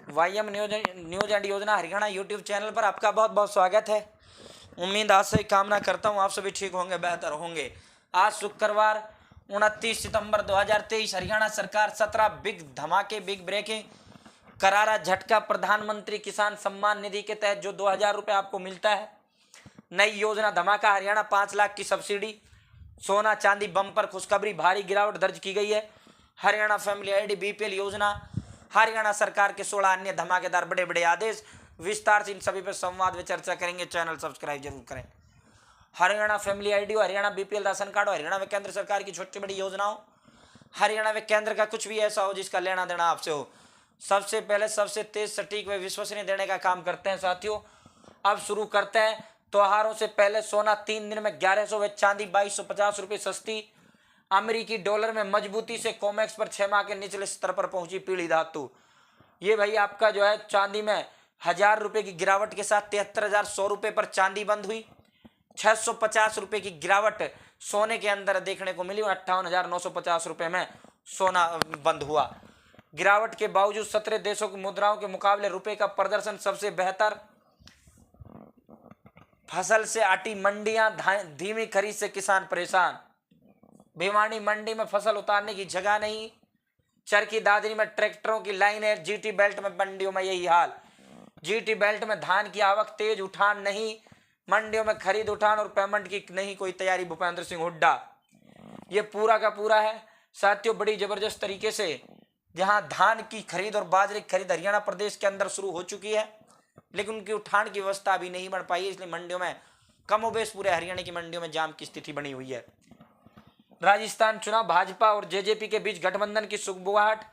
वाईएम news and योजना Haryana YouTube channel पर आपका बहुत बहुत स्वागत है। उम्मीद आज से कामना करता हूं आप सभी ठीक होंगे, बेहतर होंगे। आज शुक्रवार 29 सितंबर 2023 हरियाणा सरकार 17 बिग धमाके, बिग ब्रेकिंग, करारा झटका। प्रधानमंत्री किसान सम्मान निधि के तहत जो 2000 रुपये आपको मिलता है, नई योजना धमाका। हरियाणा 5 लाख की सब्सिडी, सोना चांदी बम्पर खुशखबरी, भारी गिरावट दर्ज की गई है। हरियाणा फैमिली आईडी बीपीएल योजना, हरियाणा सरकार के 16 अन्य धमाकेदार बड़े बड़े आदेश। विस्तार से इन सभी पर संवाद व चर्चा करेंगे। चैनल सब्सक्राइब जरूर करें। Haryana family ID, Haryana BPL ration card, Haryana व केंद्र सरकार की छोटी बड़ी योजनाओं, हरियाणा व केंद्र का कुछ भी ऐसा हो जिसका लेना देना आपसे हो, सबसे पहले सबसे तेज, सटीक व विश्वसनीय देने का काम करते हैं साथियों। अब शुरू करते हैं। त्योहारों से पहले सोना 3 दिन में 1100 व चांदी 2250 रुपये सस्ती। अमेरिकी डॉलर में मजबूती से कॉमेक्स पर 6 माह के निचले स्तर पर पहुंची पीली धातु। ये भाई आपका जो है चांदी में 1000 रुपये की गिरावट के साथ 73,100 रुपये पर चांदी बंद हुई। 650 रुपये की गिरावट सोने के अंदर देखने को मिली। 58,950 रुपये में सोना बंद हुआ। गिरावट के बावजूद 17 देशों की मुद्राओं के मुकाबले रुपये का प्रदर्शन सबसे बेहतर। फसल से अटी मंडियां, धीमी खरीद से किसान परेशान। भिवानी मंडी में फसल उतारने की जगह नहीं। चरखी दादरी में ट्रैक्टरों की लाइन है। जीटी बेल्ट में मंडियों में यही हाल। जीटी बेल्ट में धान की आवक तेज, उठान नहीं। मंडियों में खरीद, उठान और पेमेंट की नहीं कोई तैयारी। भूपेंद्र सिंह हुड्डा, ये पूरा का पूरा है साथियों। बड़ी जबरदस्त तरीके से जहां धान की खरीद और बाजरे की खरीद हरियाणा प्रदेश के अंदर शुरू हो चुकी है, लेकिन उनकी उठान की व्यवस्था अभी नहीं बन पाई है। इसलिए मंडियों में कमोबेश पूरे हरियाणा की मंडियों में जाम की स्थिति बनी हुई है। राजस्थान चुनाव, भाजपा और जेजेपी के बीच गठबंधन की सुगबुगाहट।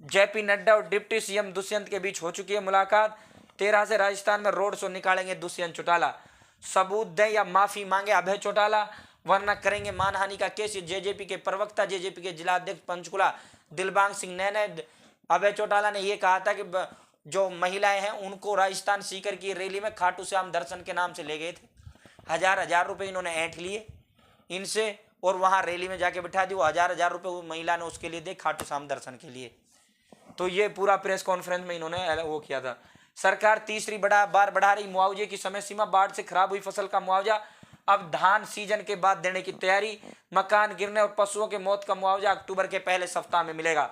जेपी नड्डा और डिप्टी सीएम दुष्यंत के बीच हो चुकी है मुलाकात। 13 से राजस्थान में रोड शो निकालेंगे दुष्यंत चौटाला। सबूत दें या माफी मांगे अभय चौटाला, वरना करेंगे मानहानि का केस। जेजेपी के प्रवक्ता, जेजेपी के जिलाध्यक्ष पंचकुला दिलबाग सिंह ने अभय चौटाला ने यह कहा था कि जो महिलाएं हैं उनको राजस्थान सीकर की रैली में खाटू श्याम दर्शन के नाम से ले गए थे। हजार रुपए इन्होंने ऐंठ लिए इनसे और वहां रैली में जाके बिठा दी। वो हजार रुपए वो महिला ने उसके लिए दे, खाटू श्याम दर्शन के लिए। तो ये पूरा प्रेस कॉन्फ्रेंस में इन्होंने वो किया था। सरकार तीसरी बार बढ़ा रही मुआवजे की समय सीमा। बाढ़ से खराब हुई फसल का मुआवजा अब धान सीजन के बाद देने की तैयारी। मकान गिरने और पशुओं के मौत का मुआवजा अक्टूबर के पहले सप्ताह में मिलेगा।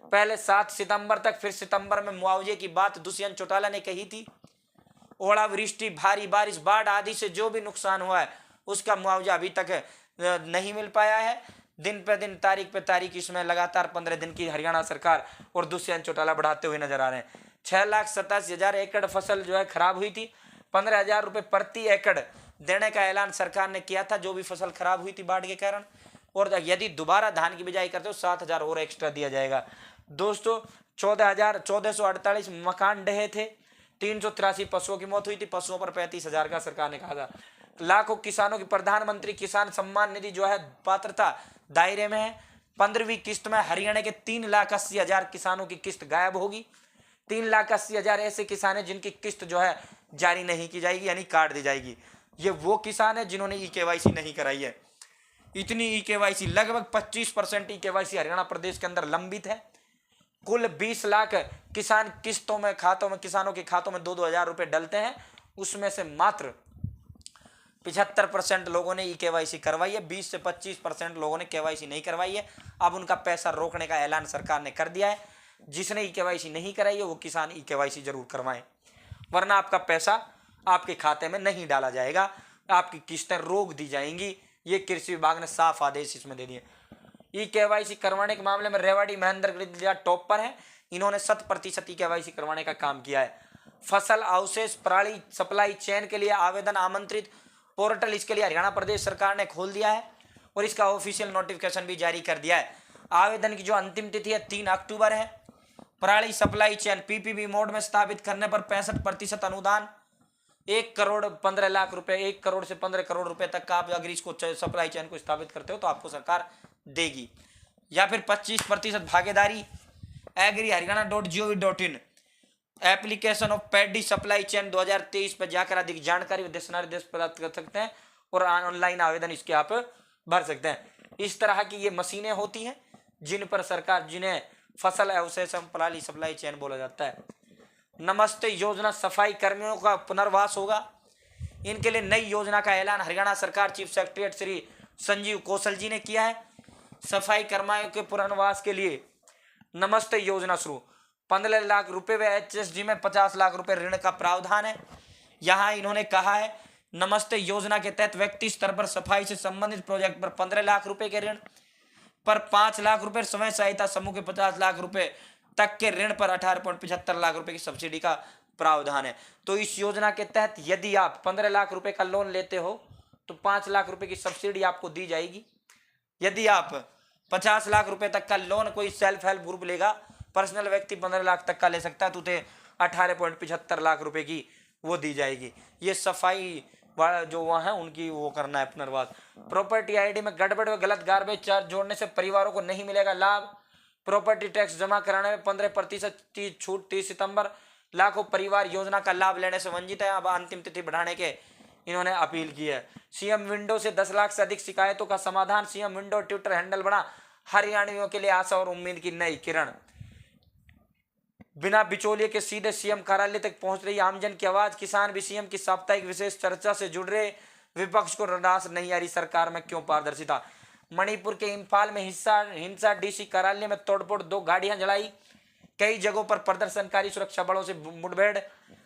पहले 7 सितंबर तक, फिर सितंबर में मुआवजे की बात दुष्यंत चौटाला ने कही थी। ओलावृष्टि, भारी बारिश, बाढ़ आदि से जो भी नुकसान हुआ है उसका मुआवजा अभी तक नहीं मिल पाया है। दिन पे दिन, तारीख पे तारीख इसमें लगातार 15 दिन की हरियाणा सरकार और दुष्यंत चौटाला बढ़ाते हुए नजर आ रहे हैं। 6,87,000 एकड़ फसल जो है खराब हुई थी। 15,000 रुपये प्रति एकड़ देने का ऐलान सरकार ने किया था जो भी फसल खराब हुई थी बाढ़ के कारण। और यदि दोबारा धान की बिजाई करते हो 7,000 और एक्स्ट्रा दिया जाएगा। दोस्तों 14,448 मकान ढहे थे। 383 पशुओं की मौत हुई थी। पशुओं पर 35,000 का सरकार ने कहा था। लाखों किसानों की प्रधानमंत्री किसान सम्मान निधि जो है पात्रता दायरे में है। 15वीं किस्त में हरियाणा के 3,80,000 किसानों की किस्त गायब होगी। 3,80,000 ऐसे किसान हैं जिनकी किस्त जो है जारी नहीं की जाएगी, यानी काट दी जाएगी। ये वो किसान है जिन्होंने ई-केवाईसी नहीं कराई है। इतनी ई-केवाईसी, लगभग 25% ई-केवाईसी हरियाणा प्रदेश के अंदर लंबित है। कुल 20 लाख किसान किस्तों में, खातों में, किसानों के खातों में 2-2 हजार रुपए डलते हैं। उसमें से मात्र 75% लोगों ने ई-केवाईसी करवाई है। 20 से 25% लोगों ने केवाईसी नहीं करवाई है। अब उनका पैसा रोकने का ऐलान सरकार ने कर दिया है। जिसने ई-केवाईसी नहीं कराई है वो किसान ई-केवाईसी जरूर करवाएं, वरना आपका पैसा आपके खाते में नहीं डाला जाएगा, आपकी किस्तें रोक दी जाएंगी। ये कृषि विभाग ने साफ आदेश इसमें दे दिए। ई-केवाईसी करवाने के मामले में रेवाड़ी महेंद्रगढ़ टॉप पर है। इन्होंने 100% ई-केवाईसी करवाने का काम किया है। फसल अवशेष पराली सप्लाई चेन के लिए आवेदन आमंत्रित पोर्टल, इसके लिए हरियाणा प्रदेश सरकार ने खोल दिया है और इसका ऑफिशियल नोटिफिकेशन भी जारी कर दिया है। आवेदन की जो अंतिम तिथि है 3 अक्टूबर है। पराली सप्लाई चेन पीपीपी मोड में स्थापित करने पर 65% अनुदान। 1 करोड़ 15 लाख रुपए, 1 करोड़ से 15 करोड़ रुपए तक का आप अगर इसको सप्लाई चेन को स्थापित करते हो तो आपको सरकार देगी। या फिर 25% भागीदारी। agri-haryana.gov.in application of paddy supply chain 2023 पर जाकर अधिक जानकारी निर्देश प्राप्त कर सकते हैं और ऑनलाइन आवेदन इसके आप भर सकते हैं। इस तरह की ये मशीनें होती हैं जिन पर सरकार, जिन्हें फसल अवशेष पराली सप्लाई चेन बोला जाता है। नमस्ते योजना सफाई कर्मियों का पुनर्वास होगा। इनके लिए नई योजना का ऐलान हरियाणा सरकार चीफ सेक्रेटरी श्री संजीव कौशल जी ने किया है। सफाई कर्मियों के पुनर्वास के लिए नमस्ते योजना शुरू। 15 लाख रुपए व HSG में 50 लाख रुपए ऋण का प्रावधान है। यहाँ इन्होंने कहा है नमस्ते योजना के तहत व्यक्ति स्तर पर सफाई से संबंधित प्रोजेक्ट पर 15 लाख रुपए के ऋण पर 5 लाख रुपए, स्वयं सहायता समूह के 50 लाख रुपए तक के ऋण पर 18.75 लाख रुपए की सब्सिडी का प्रावधान है। तो इस योजना के तहत यदि आप 15 लाख रुपए का लोन लेते हो तो 5 लाख रुपए की सब्सिडी आपको दी जाएगी। यदि आप 50 लाख रुपए तक का लोन कोई सेल्फ हेल्प ग्रुप लेगा, पर्सनल व्यक्ति 15 लाख तक का ले सकता है, तो उसे 18.75 लाख रुपए की वो दी जाएगी। ये सफाई वाला जो वहाँ है उनकी वो करना है पुनर्वास। प्रॉपर्टी आईडी में गड़बड़ व गलत गार्बेज चार्ज जोड़ने से परिवारों को नहीं मिलेगा लाभ। प्रॉपर्टी टैक्स जमा कराने में 15% की छूट 30 सितंबर। लाखों परिवार योजना का लाभ लेने से वंचित है। अब अंतिम तिथि बढ़ाने के इन्होंने अपील की है। सीएम विंडो से 10 लाख से अधिक शिकायतों का समाधान। सीएम विंडो ट्विटर हैंडल बना हरियाणवियों के लिए आशा और उम्मीद की नई किरण। बिना बिचौलिए के सीधे सीएम कार्यालय तक पहुंच रही आमजन की आवाज। किसान भी सीएम की साप्ताहिक विशेष चर्चा से जुड़ रहे। विपक्ष को रास नहीं आ रही, सरकार में क्यों पारदर्शिता। मणिपुर के इंफाल में हिंसा डीसी कार्यालय में तोड़फोड़, 2 गाड़ियां जलाई। कई जगहों पर प्रदर्शनकारी सुरक्षा बलों से मुठभेड़।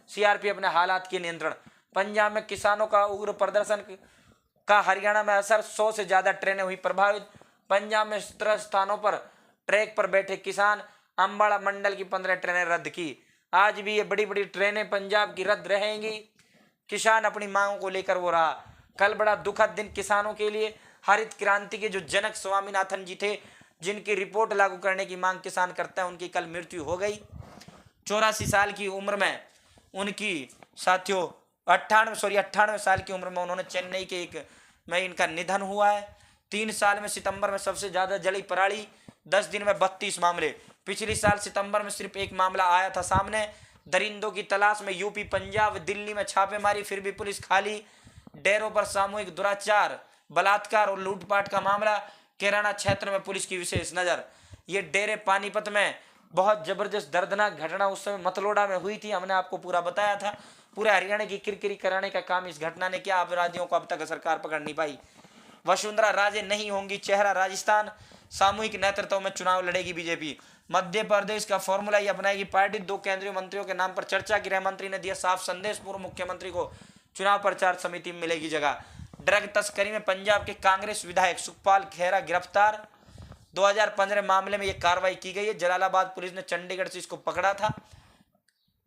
सीआरपीएफ ने हालात की नियंत्रण। पंजाब में किसानों का उग्र प्रदर्शन का हरियाणा में असर। 100 से ज्यादा ट्रेनें हुई प्रभावित। पंजाब में 17 स्थानों पर ट्रैक पर बैठे किसान। अंबाला मंडल की 15 ट्रेनें रद्द की। आज भी ये बड़ी बड़ी ट्रेनें पंजाब की रद्द रहेंगी। किसान अपनी मांगों को लेकर वो रहा। कल बड़ा दुखद दिन किसानों के लिए। हरित क्रांति के जो जनक स्वामीनाथन जी थे, जिनकी रिपोर्ट लागू करने की मांग किसान करता है, उनकी कल मृत्यु हो गई। 84 साल की उम्र में उनकी साथियों 98 साल की उम्र में उन्होंने चेन्नई के एक में इनका निधन हुआ है। 3 साल में सितंबर में सबसे ज्यादा जली पराली। 10 दिन में 32 मामले। पिछले साल सितंबर में सिर्फ 1 मामला आया था सामने। दरिंदों की तलाश में यूपी, पंजाब, दिल्ली में छापेमारी, फिर भी पुलिस खाली। डेरों पर सामूहिक दुराचार, बलात्कार और लूटपाट का मामला। कैराना क्षेत्र में पुलिस की विशेष नजर। ये डेरे पानीपत में बहुत जबरदस्त दर्दनाक घटना उस समय मतलोडा में हुई थी। हमने आपको पूरा बताया था। पूरे हरियाणा की किरकिरी कराने का काम इस घटना ने किया। अपराधियों को अब तक सरकार पकड़ नहीं पाई। वसुंधरा राजे नहीं होंगी चेहरा राजस्थान। सामूहिक नेतृत्व में चुनाव लड़ेगी बीजेपी। मध्य प्रदेश का फॉर्मूला ही अपनाएगी पार्टी। 2 केंद्रीय मंत्रियों के नाम पर चर्चा। गृह मंत्री ने दिया साफ संदेश। पूर्व मुख्यमंत्री को चुनाव प्रचार समिति में मिलेगी जगह। ड्रग तस्करी में पंजाब के कांग्रेस विधायक सुखपाल खेरा गिरफ्तार। 2015 मामले में यह कार्रवाई की गई है। जलालाबाद पुलिस ने चंडीगढ़ से इसको पकड़ा था।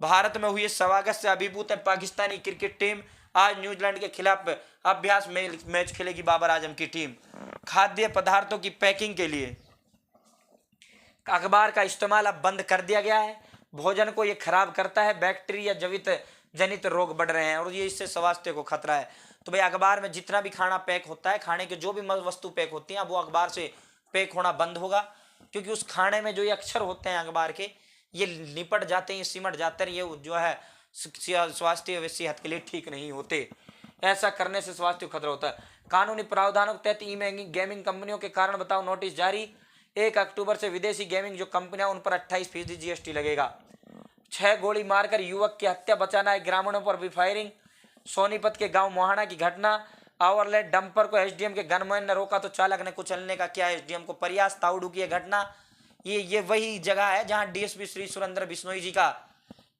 भारत में हुए स्वागत से अभिभूत है पाकिस्तानी क्रिकेट टीम। आज न्यूजीलैंड के खिलाफ अभ्यास मैच खेलेगी बाबर आजम की टीम। खाद्य पदार्थों की पैकिंग के लिए अखबार का इस्तेमाल अब बंद कर दिया गया है। भोजन को ये खराब करता है। बैक्टीरिया जनित रोग बढ़ रहे हैं और ये इससे स्वास्थ्य को खतरा है। तो भाई अखबार में जितना भी खाना पैक होता है, खाने के जो भी वस्तु पैक होती हैं, वो अखबार से पैक होना बंद होगा। क्योंकि उस खाने में जो ये अक्षर होते हैं अखबार के, ये लिपट जाते हैं, सिमट जाते हैं। ये जो है स्वास्थ्य व सेहत के लिए ठीक नहीं होते। ऐसा करने से स्वास्थ्य को खतरा होता है। कानूनी प्रावधानों के तहत ई गेमिंग कंपनियों के कारण बताओ नोटिस जारी। 1 अक्टूबर से विदेशी गेमिंग जो कंपनियां, उन पर 28% GST लगेगा। 6 गोली मारकर युवक की हत्या, बचाना है ग्रामीणों पर भी फायरिंग। सोनीपत के गांव मोहाना की घटना। ओवरलेड डंपर को एसडीएम के गनमैन ने रोका तो चालक ने कुचलने का किया एसडीएम को प्रयास। ताउडू की घटना। ये वही जगह है जहां डीएसपी श्री सुरेंद्र बिश्नोई जी का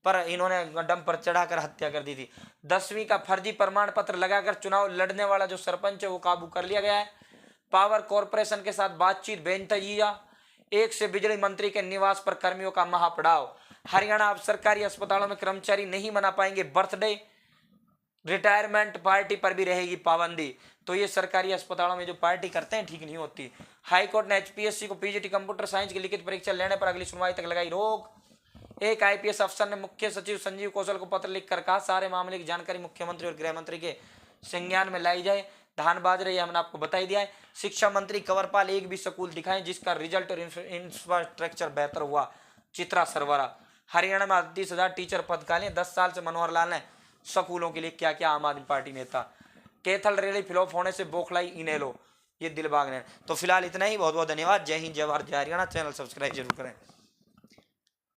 पर इन्होंने डंपर चढ़ाकर हत्या कर दी थी। 10वीं का फर्जी प्रमाण पत्र लगाकर चुनाव लड़ने वाला जो सरपंच है वो काबू कर लिया गया है। पावर कॉरपोरेशन के साथ बातचीत बेनतीजा। 1 से बिजली मंत्री के निवास पर कर्मियों का महापड़ाव। हरियाणा अब सरकारी अस्पतालों में कर्मचारी नहीं मना पाएंगे बर्थडे। रिटायरमेंट पार्टी पर भी रहेगी पाबंदी। तो ये सरकारी अस्पतालों में जो पार्टी करते हैं ठीक नहीं होती। हाईकोर्ट ने एचपीएससी को पीजीटी कंप्यूटर साइंस की लिखित परीक्षा लेने पर अगली सुनवाई तक लगाई रोक। एक आईपीएस अफसर ने मुख्य सचिव संजीव कौशल को पत्र लिखकर कहा सारे मामले की जानकारी मुख्यमंत्री और गृह मंत्री के संज्ञान में लाई जाए। धान बाजरे ये हमने आपको बता ही दिया है। शिक्षा मंत्री कंवरपाल एक भी स्कूल दिखाएं जिसका रिजल्ट और इंफ्रास्ट्रक्चर बेहतर हुआ। चित्रा सरवरा। हरियाणा में 38,000 टीचर पद खाली। 10 साल से मनोहर लाल ने स्कूलों के लिए क्या क्या आम आदमी पार्टी नेता। कैथल रैली फ्लॉप होने से बौखलाई इनेलो, ये दिलबाग ने। तो फिलहाल इतना ही। बहुत बहुत धन्यवाद। जय हिंद, जय भारत, जय हरियाणा। चैनल सब्सक्राइब जरूर करें।